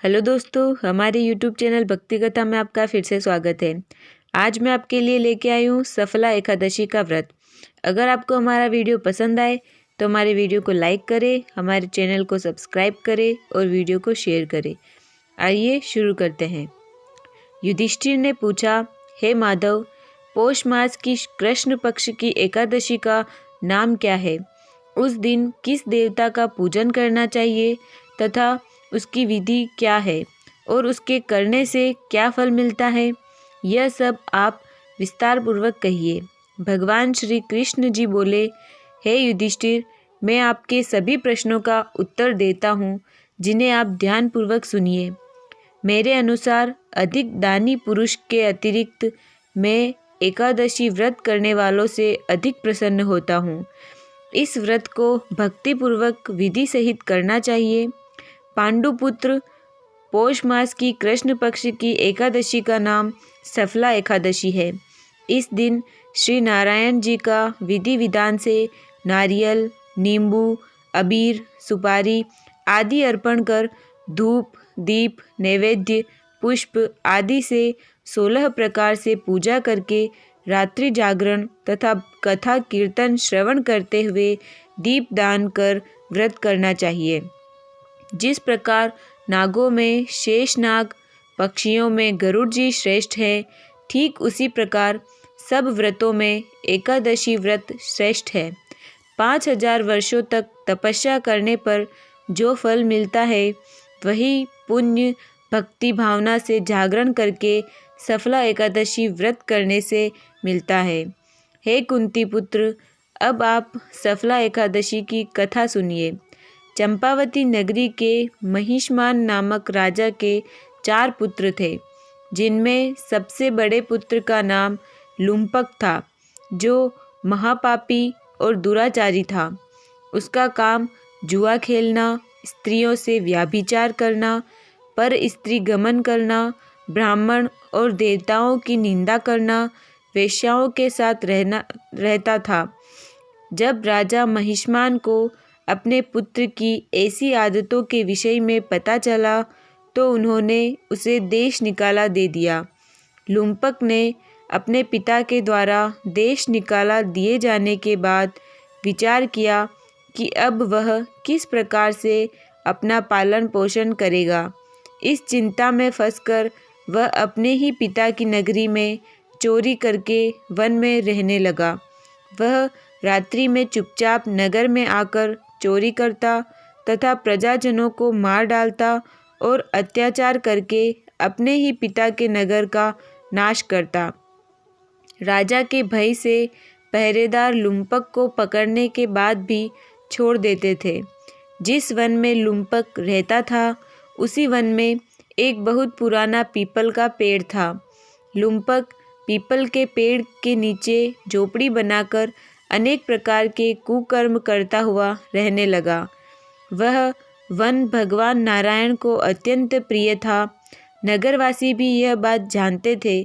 Hello दोस्तों, हमारे YouTube channel भक्ति कथा में आपका फिर से स्वागत है। आज मैं आपके लिए लेके आई हूँ सफला एकादशी का व्रत। अगर आपको हमारा वीडियो पसंद आए तो हमारे वीडियो को लाइक करें, हमारे चैनल को सब्सक्राइब करें और वीडियो को शेयर करें। आइए शुरू करते हैं। युधिष्ठिर ने पूछा, हे माधव, पौष मास की कृष्ण पक्ष की एकादशी का नाम क्या है? उस दिन किस देवता का पूजन करना चाहिए तथा उसकी विधि क्या है और उसके करने से क्या फल मिलता है? यह सब आप विस्तार पूर्वक कहिए। भगवान श्री कृष्ण जी बोले, हे युधिष्ठिर, मैं आपके सभी प्रश्नों का उत्तर देता हूँ, जिन्हें आप ध्यानपूर्वक सुनिए। मेरे अनुसार अधिक दानी पुरुष के अतिरिक्त मैं एकादशी व्रत करने वालों से अधिक प्रसन्न होता हूँ। इस व्रत को भक्तिपूर्वक विधि सहित करना चाहिए। पांडुपुत्र, पौष मास की कृष्ण पक्ष की एकादशी का नाम सफला एकादशी है। इस दिन श्री नारायण जी का विधि विधान से नारियल, नींबू, अबीर, सुपारी आदि अर्पण कर धूप, दीप, नैवेद्य, पुष्प आदि से 16 प्रकार से पूजा करके रात्रि जागरण तथा कथा कीर्तन श्रवण करते हुए दीप दान कर व्रत करना चाहिए। जिस प्रकार नागों में शेषनाग, पक्षियों में गरुड़ जी श्रेष्ठ है, ठीक उसी प्रकार सब व्रतों में एकादशी व्रत श्रेष्ठ है। 5000 वर्षों तक तपस्या करने पर जो फल मिलता है, वही पुण्य भक्ति भावना से जागरण करके सफला एकादशी व्रत करने से मिलता है। हे कुंती पुत्र, अब आप सफला एकादशी की कथा सुनिए। चंपावती नगरी के महिष्मान नामक राजा के 4 पुत्र थे, जिनमें सबसे बड़े पुत्र का नाम लुम्पक था, जो महापापी और दुराचारी था। उसका काम जुआ खेलना, स्त्रियों से व्याभिचार करना, पर स्त्री गमन करना, ब्राह्मण और देवताओं की निंदा करना, वेश्याओं के साथ रहता था। जब राजा महिष्मान को अपने पुत्र की ऐसी आदतों के विषय में पता चला तो उन्होंने उसे देश निकाला दे दिया। लुम्पक ने अपने पिता के द्वारा देश निकाला दिए जाने के बाद विचार किया कि अब वह किस प्रकार से अपना पालन पोषण करेगा। इस चिंता में फंसकर वह अपने ही पिता की नगरी में चोरी करके वन में रहने लगा। वह रात्रि में चुपचाप नगर में आकर चोरी करता तथा प्रजाजनों को मार डालता और अत्याचार करके अपने ही पिता के नगर का नाश करता। राजा के भय से पहरेदार लुम्पक को पकड़ने के बाद भी छोड़ देते थे। जिस वन में लुम्पक रहता था, उसी वन में एक बहुत पुराना पीपल का पेड़ था। लुम्पक पीपल के पेड़ के नीचे झोपड़ी बनाकर अनेक प्रकार के कुकर्म करता हुआ रहने लगा। वह वन भगवान नारायण को अत्यंत प्रिय था। नगरवासी भी यह बात जानते थे।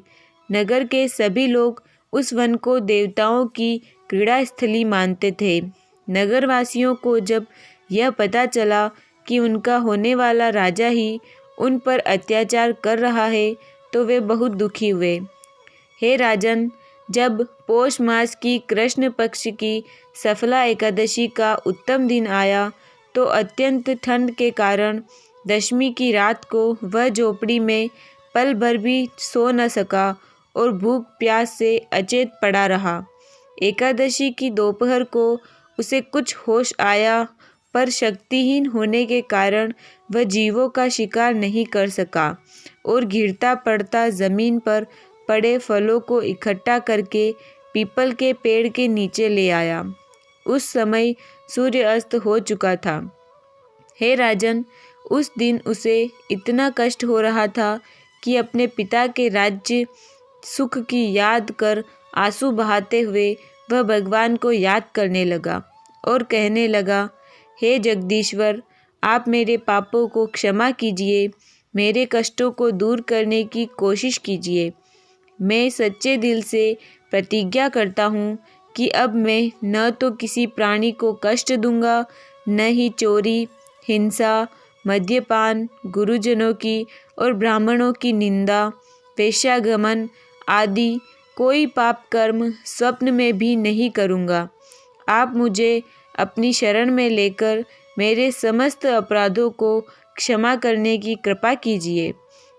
नगर के सभी लोग उस वन को देवताओं की क्रीड़ा स्थली मानते थे। नगरवासियों को जब यह पता चला कि उनका होने वाला राजा ही उन पर अत्याचार कर रहा है, तो वे बहुत दुखी हुए। हे राजन, जब पौष मास की कृष्ण पक्ष की सफला एकादशी का उत्तम दिन आया तो अत्यंत ठंड के कारण दशमी की रात को वह झोपड़ी में पल भर भी सो न सका और भूख प्यास से अचेत पड़ा रहा। एकादशी की दोपहर को उसे कुछ होश आया, पर शक्तिहीन होने के कारण वह जीवों का शिकार नहीं कर सका और गिरता पड़ता जमीन पर पड़े फलों को इकट्ठा करके पीपल के पेड़ के नीचे ले आया। उस समय सूर्य अस्त हो चुका था। हे राजन, उस दिन उसे इतना कष्ट हो रहा था कि अपने पिता के राज्य सुख की याद कर आंसू बहाते हुए वह भगवान को याद करने लगा और कहने लगा, हे जगदीश्वर, आप मेरे पापों को क्षमा कीजिए, मेरे कष्टों को दूर करने की कोशिश कीजिए। मैं सच्चे दिल से प्रतिज्ञा करता हूँ कि अब मैं न तो किसी प्राणी को कष्ट दूंगा, न ही चोरी, हिंसा, मद्यपान, गुरुजनों की और ब्राह्मणों की निंदा, वेश्यागमन आदि कोई पाप कर्म स्वप्न में भी नहीं करूँगा। आप मुझे अपनी शरण में लेकर मेरे समस्त अपराधों को क्षमा करने की कृपा कीजिए।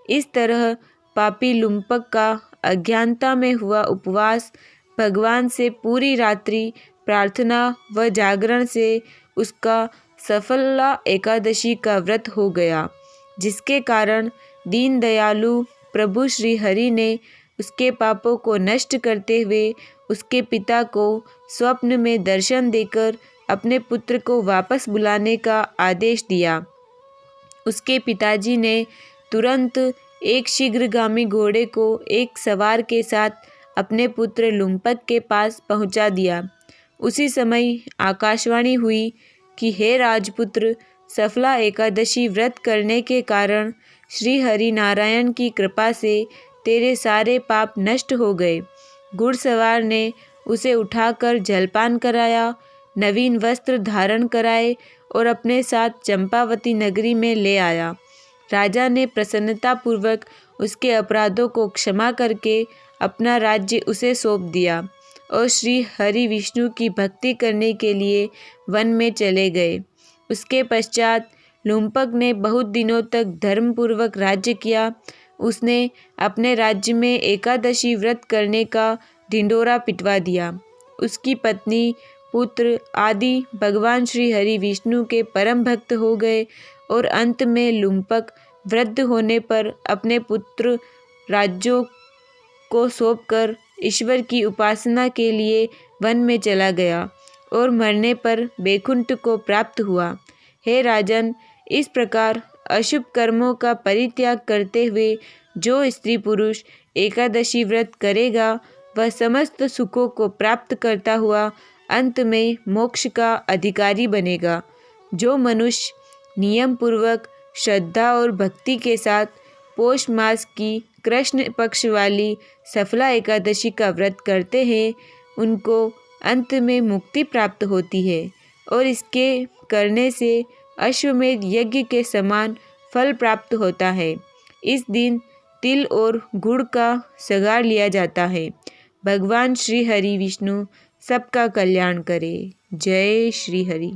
इस तरह पापी लुम्पक का अज्ञानता में हुआ उपवास भगवान से पूरी रात्रि प्रार्थना व जागरण से उसका सफला एकादशी का व्रत हो गया, जिसके कारण दीन दयालु प्रभु श्री हरि ने उसके पापों को नष्ट करते हुए उसके पिता को स्वप्न में दर्शन देकर अपने पुत्र को वापस बुलाने का आदेश दिया। उसके पिताजी ने तुरंत एक शीघ्रगामी घोड़े को एक सवार के साथ अपने पुत्र लुम्पक के पास पहुंचा दिया। उसी समय आकाशवाणी हुई कि हे राजपुत्र, सफला एकादशी व्रत करने के कारण श्री हरि नारायण की कृपा से तेरे सारे पाप नष्ट हो गए। घुड़सवार ने उसे उठाकर जलपान कराया, नवीन वस्त्र धारण कराए और अपने साथ चंपावती नगरी में ले आया। राजा ने प्रसन्नतापूर्वक उसके अपराधों को क्षमा करके अपना राज्य उसे सौंप दिया और श्री हरि विष्णु की भक्ति करने के लिए वन में चले गए। उसके पश्चात लुम्पक ने बहुत दिनों तक धर्मपूर्वक राज्य किया। उसने अपने राज्य में एकादशी व्रत करने का ढिंढोरा पिटवा दिया। उसकी पत्नी, पुत्र आदि भगवान श्री हरि विष्णु के परम भक्त हो गए और अंत में लुम्पक वृद्ध होने पर अपने पुत्र राज्यों को सौंपकर ईश्वर की उपासना के लिए वन में चला गया और मरने पर बैकुंठ को प्राप्त हुआ। हे राजन, इस प्रकार अशुभ कर्मों का परित्याग करते हुए जो स्त्री पुरुष एकादशी व्रत करेगा वह समस्त सुखों को प्राप्त करता हुआ अंत में मोक्ष का अधिकारी बनेगा। जो मनुष्य नियम पूर्वक श्रद्धा और भक्ति के साथ पौष मास की कृष्ण पक्ष वाली सफला एकादशी का व्रत करते हैं, उनको अंत में मुक्ति प्राप्त होती है और इसके करने से अश्वमेध यज्ञ के समान फल प्राप्त होता है। इस दिन तिल और गुड़ का सगार लिया जाता है। भगवान श्री हरि विष्णु सबका कल्याण करे। जय श्री हरि।